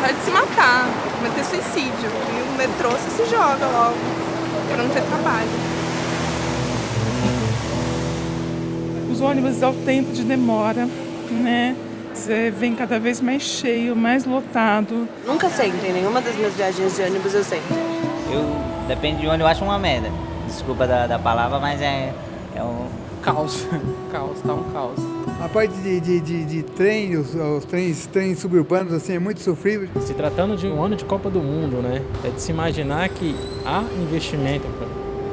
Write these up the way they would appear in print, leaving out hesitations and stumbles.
Pode se matar, vai ter suicídio. E o metrô você se joga logo, para não ter trabalho. Os ônibus ao tempo de demora, né? Você vem cada vez mais cheio, mais lotado. Nunca sento, em nenhuma das minhas viagens de ônibus eu sento. Depende de onde eu acho uma merda. Desculpa da palavra, mas é um Caos. Caos, tá um caos. A parte de trem, os trens suburbanos, assim, é muito sofrível. Se tratando de um ano de Copa do Mundo, né? É de se imaginar que há investimento,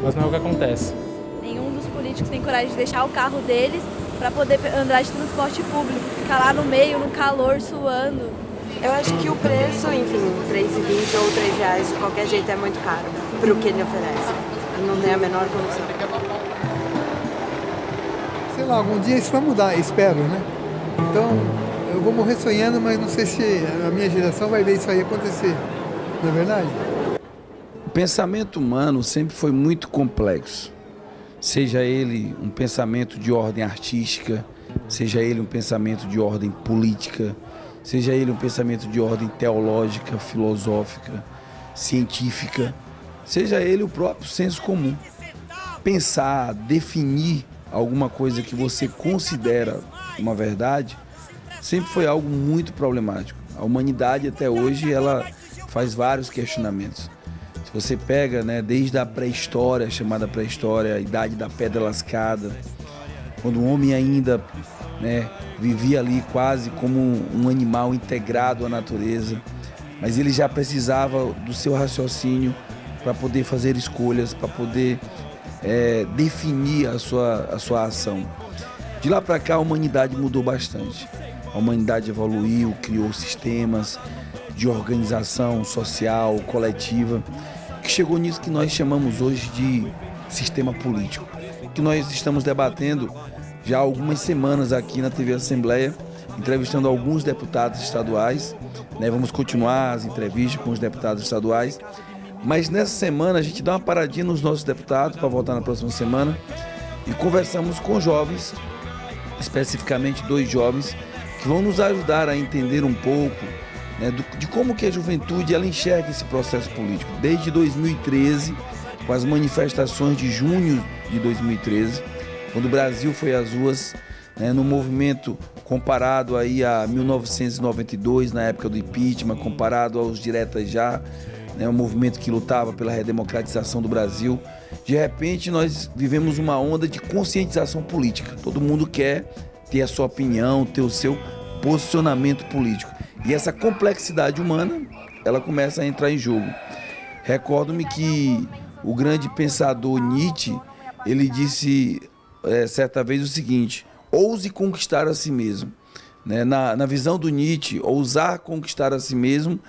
mas não é o que acontece. Nenhum dos políticos tem coragem de deixar o carro deles para poder andar de transporte público, ficar lá no meio, no calor, suando. Eu acho que o preço, enfim, R$3,20 ou R$3 de qualquer jeito é muito caro para o que ele oferece. Não tem a menor condição. Sei lá, algum dia isso vai mudar, espero, né? Então, eu vou morrer sonhando, mas não sei se a minha geração vai ver isso aí acontecer. Não é verdade? O pensamento humano sempre foi muito complexo. Seja ele um pensamento de ordem artística, seja ele um pensamento de ordem política, seja ele um pensamento de ordem teológica, filosófica, científica, seja ele o próprio senso comum. Pensar, definir alguma coisa que você considera uma verdade, sempre foi algo muito problemático. A humanidade até hoje, ela faz vários questionamentos. Se você pega, né, desde a pré-história, chamada pré-história, a idade da pedra lascada, quando o homem ainda, né, vivia ali quase como um animal integrado à natureza, mas ele já precisava do seu raciocínio para poder fazer escolhas, para poder definir a sua ação. De lá para cá a humanidade mudou bastante. A humanidade evoluiu, criou sistemas de organização social, coletiva, que chegou nisso que nós chamamos hoje de sistema político, que nós estamos debatendo já há algumas semanas aqui na TV Assembleia, entrevistando alguns deputados estaduais, né? Vamos continuar as entrevistas com os deputados estaduais, mas nessa semana a gente dá uma paradinha nos nossos deputados para voltar na próxima semana e conversamos com jovens, especificamente 2 jovens, que vão nos ajudar a entender um pouco, né, de como que a juventude ela enxerga esse processo político. Desde 2013, com as manifestações de junho de 2013, quando o Brasil foi às ruas, né, no movimento comparado aí a 1992, na época do impeachment, comparado aos diretas já, né, um movimento que lutava pela redemocratização do Brasil. De repente nós vivemos uma onda de conscientização política. Todo mundo quer ter a sua opinião, ter o seu posicionamento político. E essa complexidade humana, ela começa a entrar em jogo. Recordo-me que o grande pensador Nietzsche, ele disse certa vez o seguinte: ouse conquistar a si mesmo. Né? Na visão do Nietzsche, ousar conquistar a si mesmo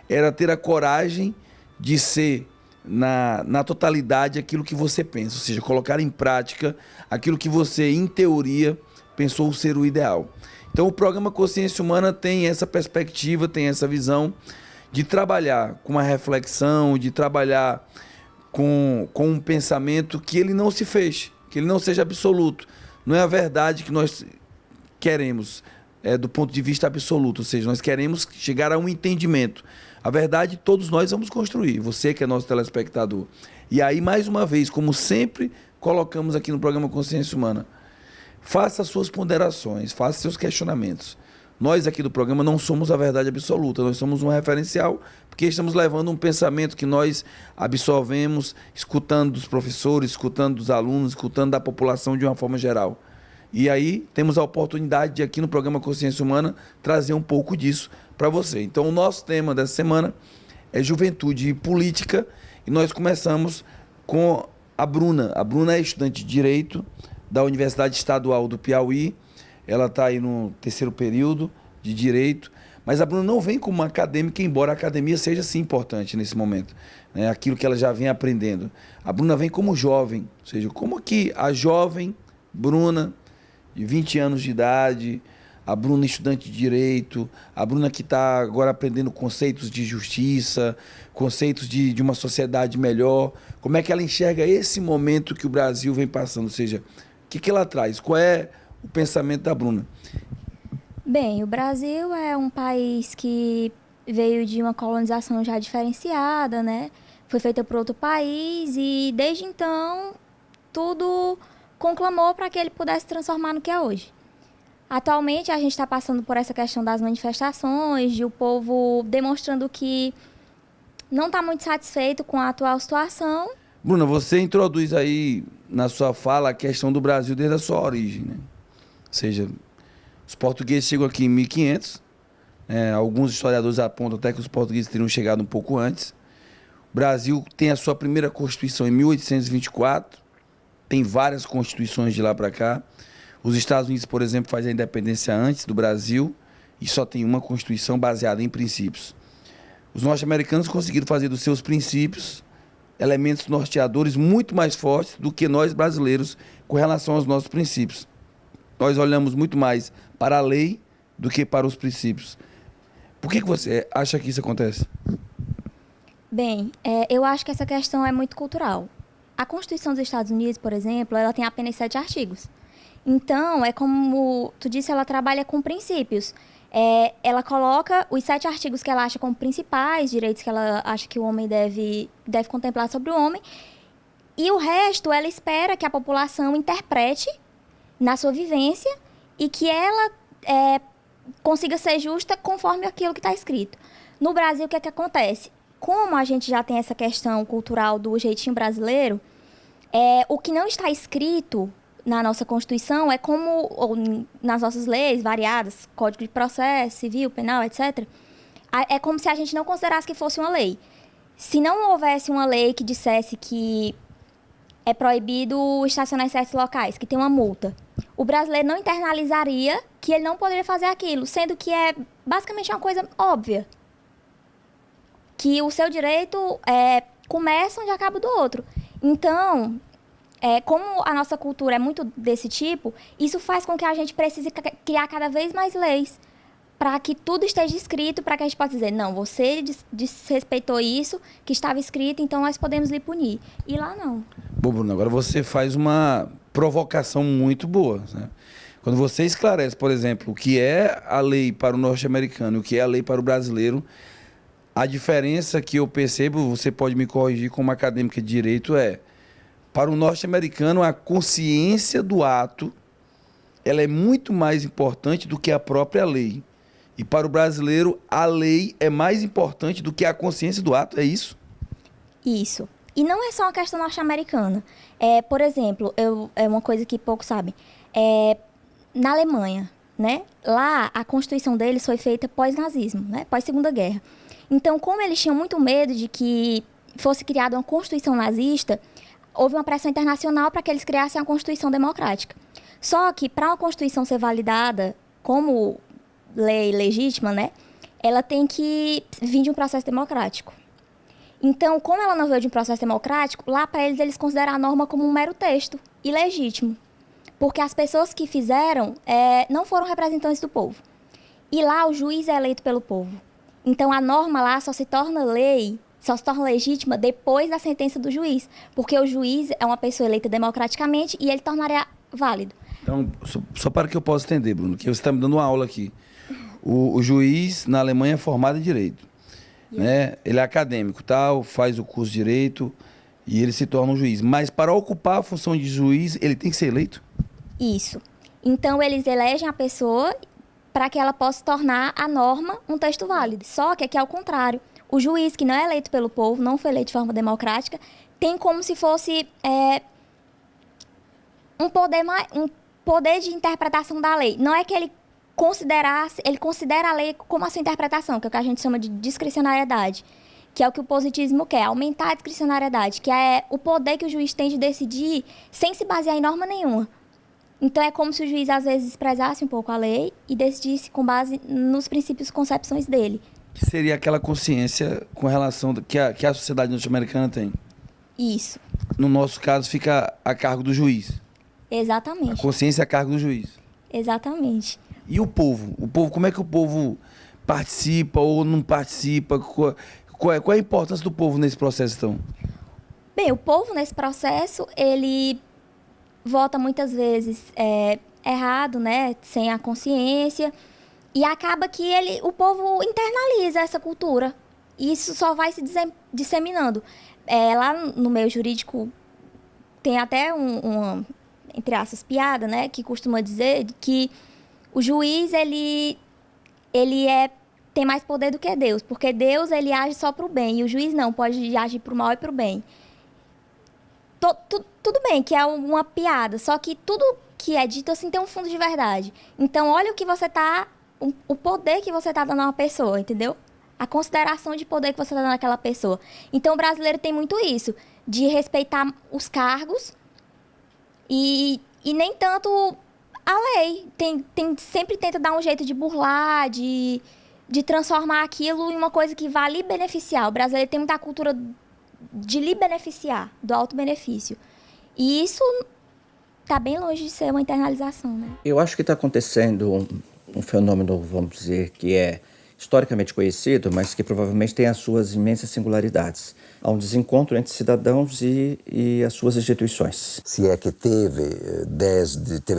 era ter a coragem de ser, na totalidade, aquilo que você pensa, ou seja, colocar em prática aquilo que você, em teoria, pensou ser o ideal. Então o programa Consciência Humana tem essa perspectiva, tem essa visão de trabalhar com uma reflexão, de trabalhar com um pensamento que ele não se feche, que ele não seja absoluto. Não é a verdade que nós queremos do ponto de vista absoluto, ou seja, nós queremos chegar a um entendimento. A verdade todos nós vamos construir, você que é nosso telespectador. E aí, mais uma vez, como sempre colocamos aqui no programa Consciência Humana, faça as suas ponderações, faça seus questionamentos. Nós aqui do programa não somos a verdade absoluta, nós somos um referencial, porque estamos levando um pensamento que nós absorvemos, escutando dos professores, escutando dos alunos, escutando da população de uma forma geral. E aí temos a oportunidade de aqui no programa Consciência Humana trazer um pouco disso para você. Então o nosso tema dessa semana é juventude e política, e nós começamos com a Bruna. A Bruna é estudante de Direito da Universidade Estadual do Piauí, ela está aí no 3º período de Direito, mas a Bruna não vem como uma acadêmica, embora a academia seja sim importante nesse momento, né? Aquilo que ela já vem aprendendo. A Bruna vem como jovem, ou seja, como que a jovem Bruna, de 20 anos de idade, a Bruna estudante de Direito, a Bruna que está agora aprendendo conceitos de justiça, conceitos de uma sociedade melhor, como é que ela enxerga esse momento que o Brasil vem passando, ou seja, o que ela traz, qual é o pensamento da Bruna? Bem, o Brasil é um país que veio de uma colonização já diferenciada, né? Foi feita por outro país e desde então tudo conclamou para que ele pudesse se transformar no que é hoje. Atualmente a gente está passando por essa questão das manifestações, de o povo demonstrando que não está muito satisfeito com a atual situação. Bruna, você introduz aí na sua fala a questão do Brasil desde a sua origem, né? Ou seja, os portugueses chegam aqui em 1500, alguns historiadores apontam até que os portugueses teriam chegado um pouco antes. O Brasil tem a sua primeira Constituição em 1824, tem várias constituições de lá para cá. Os Estados Unidos, por exemplo, fazem a independência antes do Brasil e só tem uma Constituição baseada em princípios. Os norte-americanos conseguiram fazer dos seus princípios elementos norteadores muito mais fortes do que nós brasileiros com relação aos nossos princípios. Nós olhamos muito mais para a lei do que para os princípios. Por que você acha que isso acontece? Bem, eu acho que essa questão é muito cultural. A Constituição dos Estados Unidos, por exemplo, ela tem apenas 7 artigos. Então, é como tu disse, ela trabalha com princípios. Ela coloca os 7 artigos que ela acha como principais, direitos que ela acha que o homem deve contemplar sobre o homem, e o resto ela espera que a população interprete na sua vivência e que ela consiga ser justa conforme aquilo que está escrito. No Brasil, o que é que acontece? Como a gente já tem essa questão cultural do jeitinho brasileiro, o que não está escrito na nossa Constituição é como, ou nas nossas leis variadas, Código de Processo, Civil, Penal, etc., é como se a gente não considerasse que fosse uma lei. Se não houvesse uma lei que dissesse que é proibido estacionar em certos locais, que tem uma multa, o brasileiro não internalizaria que ele não poderia fazer aquilo, sendo que é basicamente uma coisa óbvia. Que o seu direito começa onde acaba o do outro. Então, como a nossa cultura é muito desse tipo, isso faz com que a gente precise criar cada vez mais leis para que tudo esteja escrito, para que a gente possa dizer, não, você desrespeitou isso que estava escrito, então nós podemos lhe punir. E lá não. Bom, Bruno, agora você faz uma provocação muito boa, né? Quando você esclarece, por exemplo, o que é a lei para o norte-americano e o que é a lei para o brasileiro, a diferença que eu percebo, você pode me corrigir como acadêmica de direito, para o norte-americano, a consciência do ato ela é muito mais importante do que a própria lei. E para o brasileiro, a lei é mais importante do que a consciência do ato, é isso? Isso. E não é só uma questão norte-americana. Por exemplo, é uma coisa que poucos sabem. Na Alemanha, né? Lá, a Constituição deles foi feita pós-nazismo, né? Pós-Segunda Guerra. Então, como eles tinham muito medo de que fosse criada uma Constituição nazista, houve uma pressão internacional para que eles criassem a Constituição democrática. Só que, para uma Constituição ser validada como lei legítima, né, ela tem que vir de um processo democrático. Então, como ela não veio de um processo democrático, lá para eles consideram a norma como um mero texto, ilegítimo. Porque as pessoas que fizeram não foram representantes do povo. E lá o juiz é eleito pelo povo. Então, a norma lá só se torna lei, só se torna legítima depois da sentença do juiz. Porque o juiz é uma pessoa eleita democraticamente e ele tornaria válido. Então, só para que eu possa entender, Bruno, que você está me dando uma aula aqui. O juiz na Alemanha é formado em direito. Né? Ele é acadêmico, tal, faz o curso de direito e ele se torna um juiz. Mas para ocupar a função de juiz, ele tem que ser eleito? Isso. Então, eles elegem a pessoa para que ela possa tornar a norma um texto válido. Só que aqui é o contrário. O juiz, que não é eleito pelo povo, não foi eleito de forma democrática, tem como se fosse um poder de interpretação da lei. Não é que ele considera a lei como a sua interpretação, que é o que a gente chama de discricionariedade, que é o que o positivismo quer, aumentar a discricionariedade, que é o poder que o juiz tem de decidir sem se basear em norma nenhuma. Então, é como se o juiz, às vezes, desprezasse um pouco a lei e decidisse com base nos princípios e concepções dele. Que seria aquela consciência com relação que a sociedade norte-americana tem. Isso. No nosso caso, fica a cargo do juiz. Exatamente. A consciência é a cargo do juiz. Exatamente. E o povo? Como é que o povo participa ou não participa? Qual é a importância do povo nesse processo, então? Bem, o povo, nesse processo, ele vota muitas vezes errado, né? Sem a consciência. E acaba que o povo internaliza essa cultura. E isso só vai se disseminando. Lá no meio jurídico tem até uma, entre aspas, piada, né? Que costuma dizer que o juiz, ele tem mais poder do que Deus. Porque Deus, ele age só para o bem. E o juiz não, pode agir para o mal e para o bem. Tudo bem que é uma piada. Só que tudo que é dito assim tem um fundo de verdade. Então, olha o que você tá... O poder que você está dando a uma pessoa, entendeu? A consideração de poder que você está dando àquela pessoa. Então, o brasileiro tem muito isso, de respeitar os cargos e nem tanto a lei. Sempre tenta dar um jeito de burlar, de transformar aquilo em uma coisa que vá lhe beneficiar. O brasileiro tem muita cultura de lhe beneficiar, do auto-benefício. E isso está bem longe de ser uma internalização, né? Eu acho que está acontecendo um fenômeno, vamos dizer, que é historicamente conhecido, mas que provavelmente tem as suas imensas singularidades. Há um desencontro entre cidadãos e as suas instituições. Se é que teve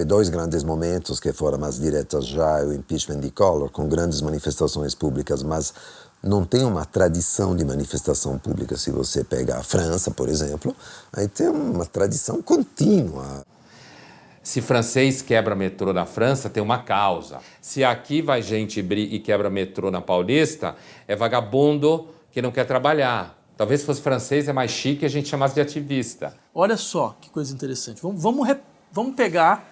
dois grandes momentos que foram mais diretos já, o impeachment de Collor, com grandes manifestações públicas, mas não tem uma tradição de manifestação pública. Se você pega a França, por exemplo, aí tem uma tradição contínua. Se francês quebra metrô na França, tem uma causa. Se aqui vai gente e quebra metrô na Paulista, é vagabundo que não quer trabalhar. Talvez se fosse francês é mais chique e a gente chamasse de ativista. Olha só que coisa interessante. Vamos pegar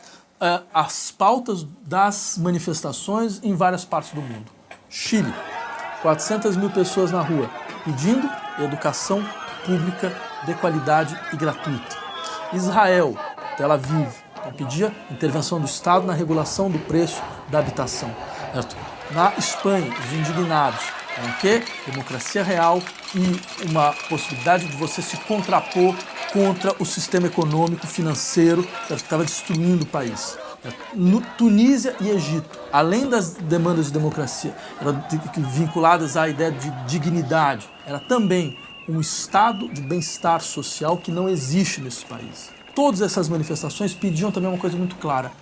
as pautas das manifestações em várias partes do mundo. Chile, 400 mil pessoas na rua pedindo educação pública de qualidade e gratuita. Israel, Tel Aviv, pedia intervenção do Estado na regulação do preço da habitação. Certo? Na Espanha, os indignados eram o quê? Democracia real e uma possibilidade de você se contrapor contra o sistema econômico, financeiro, que estava destruindo o país. No Tunísia e Egito, além das demandas de democracia, vinculadas à ideia de dignidade, era também um estado de bem-estar social que não existe nesse país. Todas essas manifestações pediam também uma coisa muito clara: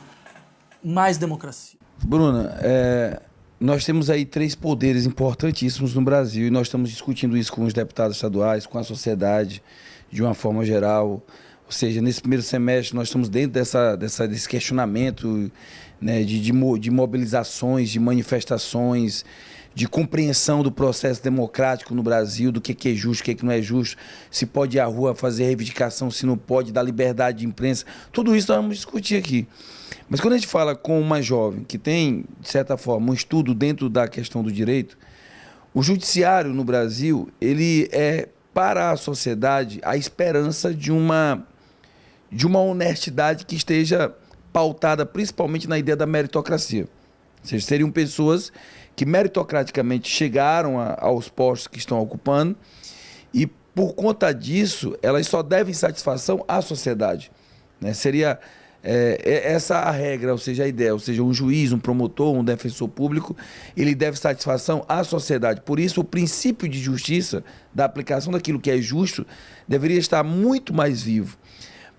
mais democracia. Bruna, nós temos aí 3 poderes importantíssimos no Brasil e nós estamos discutindo isso com os deputados estaduais, com a sociedade de uma forma geral. Ou seja, nesse primeiro semestre nós estamos dentro desse questionamento, né, de mobilizações, de manifestações, de compreensão do processo democrático no Brasil, do que é justo, o que não é justo, se pode ir à rua fazer reivindicação, se não pode, da liberdade de imprensa. Tudo isso nós vamos discutir aqui. Mas quando a gente fala com uma jovem que tem, de certa forma, um estudo dentro da questão do direito, o judiciário no Brasil, ele é, para a sociedade, a esperança de uma honestidade que esteja pautada principalmente na ideia da meritocracia. Ou seja, seriam pessoas que meritocraticamente chegaram aos postos que estão ocupando e, por conta disso, elas só devem satisfação à sociedade, né? Seria essa a regra, ou seja, a ideia. Ou seja, um juiz, um promotor, um defensor público, ele deve satisfação à sociedade. Por isso, o princípio de justiça, da aplicação daquilo que é justo, deveria estar muito mais vivo.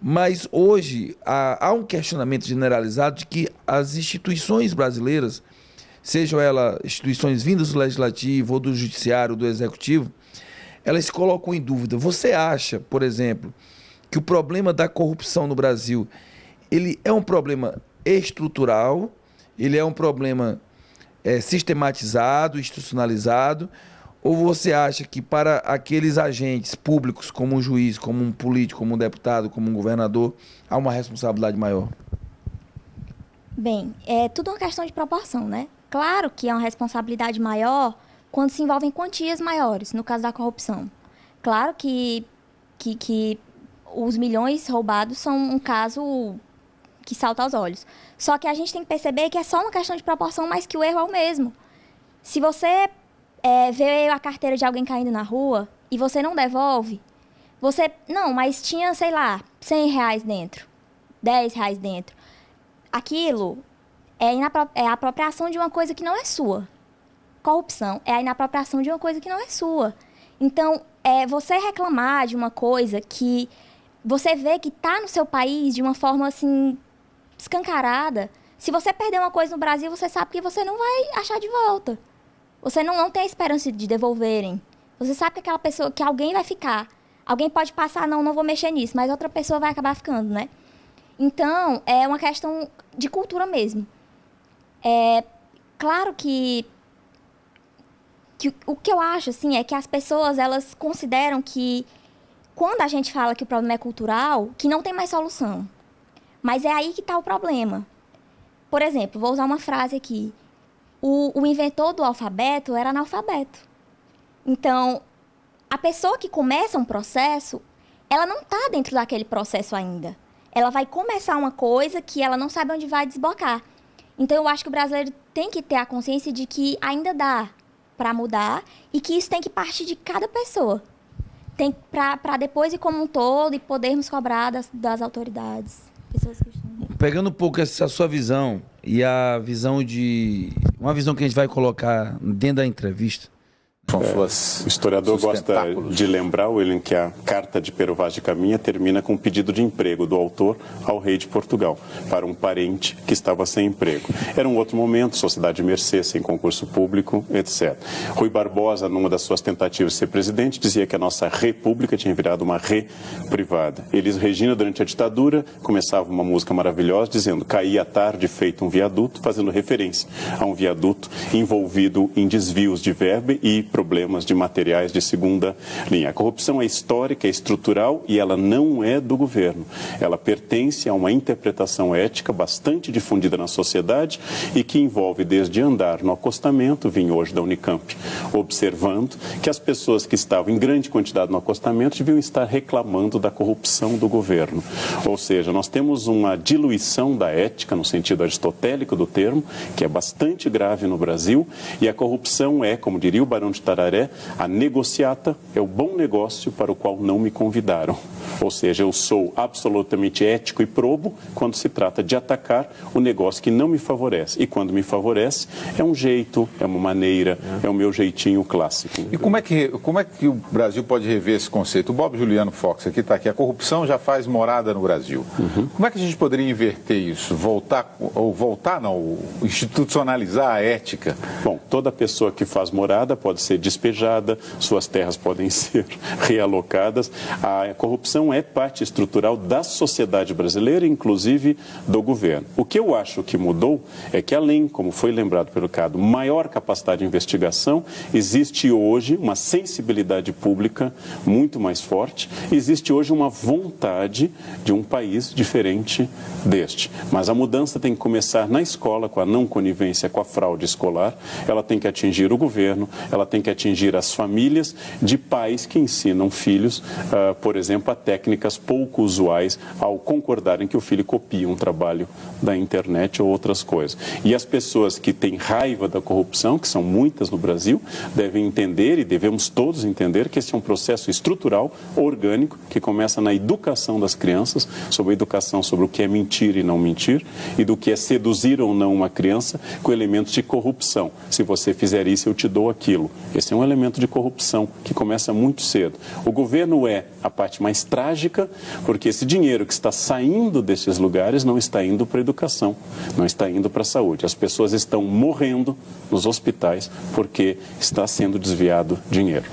Mas hoje há um questionamento generalizado de que as instituições brasileiras, sejam elas instituições vindas do Legislativo ou do Judiciário, do Executivo, elas se colocam em dúvida. Você acha, por exemplo, que o problema da corrupção no Brasil, ele é um problema estrutural, ele é um problema sistematizado, institucionalizado, ou você acha que para aqueles agentes públicos, como um juiz, como um político, como um deputado, como um governador, há uma responsabilidade maior? Bem, é tudo uma questão de proporção, né? Claro que é uma responsabilidade maior quando se envolvem quantias maiores, no caso da corrupção. Claro que os milhões roubados são um caso que salta aos olhos. Só que a gente tem que perceber que é só uma questão de proporção, mas que o erro é o mesmo. Se você vê a carteira de alguém caindo na rua e você não devolve, não, mas tinha, sei lá, R$100 dentro, R$10 dentro. Aquilo é a apropriação de uma coisa que não é sua. Corrupção é a inapropriação de uma coisa que não é sua. Então, você reclamar de uma coisa que você vê que está no seu país de uma forma assim escancarada, Se você perder uma coisa no Brasil, você sabe que você não vai achar de volta. Você não tem a esperança de devolverem. Você sabe que aquela pessoa, que alguém vai ficar. Alguém pode passar, não vou mexer nisso, mas outra pessoa vai acabar ficando, né? Então, é uma questão de cultura mesmo. Claro que o que eu acho, assim, é que as pessoas, elas consideram que quando a gente fala que o problema é cultural, que não tem mais solução. Mas é aí que está o problema. Por exemplo, vou usar uma frase aqui. O inventor do alfabeto era analfabeto. Então, a pessoa que começa um processo, ela não está dentro daquele processo ainda. Ela vai começar uma coisa que ela não sabe onde vai desbocar. Então, eu acho que o brasileiro tem que ter a consciência de que ainda dá para mudar e que isso tem que partir de cada pessoa. Tem para depois ir como um todo e podermos cobrar das autoridades. Pessoas que estão... Pegando um pouco essa sua visão e a visão uma visão que a gente vai colocar dentro da entrevista. O historiador gosta de lembrar, William, que a carta de Pero Vaz de Caminha termina com um pedido de emprego do autor ao rei de Portugal, para um parente que estava sem emprego. Era um outro momento, sociedade de mercê, sem concurso público, etc. Rui Barbosa, numa das suas tentativas de ser presidente, dizia que a nossa república tinha virado uma privada. Elis Regina, durante a ditadura, começava uma música maravilhosa, dizendo: caía à tarde feito um viaduto, fazendo referência a um viaduto envolvido em desvios de verba e problemas de materiais de segunda linha. A corrupção é histórica, é estrutural e ela não é do governo. Ela pertence a uma interpretação ética bastante difundida na sociedade e que envolve desde andar no acostamento, vim hoje da Unicamp, observando que as pessoas que estavam em grande quantidade no acostamento deviam estar reclamando da corrupção do governo. Ou seja, nós temos uma diluição da ética, no sentido aristotélico do termo, que é bastante grave no Brasil, e a corrupção é, como diria o Barão de Tararé, a negociata é o bom negócio para o qual não me convidaram. Ou seja, eu sou absolutamente ético e probo quando se trata de atacar o negócio que não me favorece. E quando me favorece, é um jeito, é uma maneira, é o meu jeitinho clássico. E como é que o Brasil pode rever esse conceito? O Bob Juliano Fox está aqui. A corrupção já faz morada no Brasil. Como é que a gente poderia inverter isso? Institucionalizar a ética? Bom, toda pessoa que faz morada pode ser despejada, suas terras podem ser realocadas. A corrupção é parte estrutural da sociedade brasileira, inclusive do governo. O que eu acho que mudou é que, além, como foi lembrado pelo Cado, maior capacidade de investigação, existe hoje uma sensibilidade pública muito mais forte, existe hoje uma vontade de um país diferente deste. Mas a mudança tem que começar na escola, com a não conivência com a fraude escolar, ela tem que atingir o governo, ela tem que atingir as famílias de pais que ensinam filhos, por exemplo, a técnicas pouco usuais ao concordarem que o filho copia um trabalho da internet ou outras coisas. E as pessoas que têm raiva da corrupção, que são muitas no Brasil, devem entender, e devemos todos entender, que esse é um processo estrutural, orgânico, que começa na educação das crianças, sobre a educação sobre o que é mentir e não mentir, e do que é seduzir ou não uma criança com elementos de corrupção. Se você fizer isso, eu te dou aquilo. Esse é um elemento de corrupção que começa muito cedo. O governo é a parte mais trágica, porque esse dinheiro que está saindo desses lugares não está indo para a educação, não está indo para a saúde. As pessoas estão morrendo nos hospitais porque está sendo desviado dinheiro.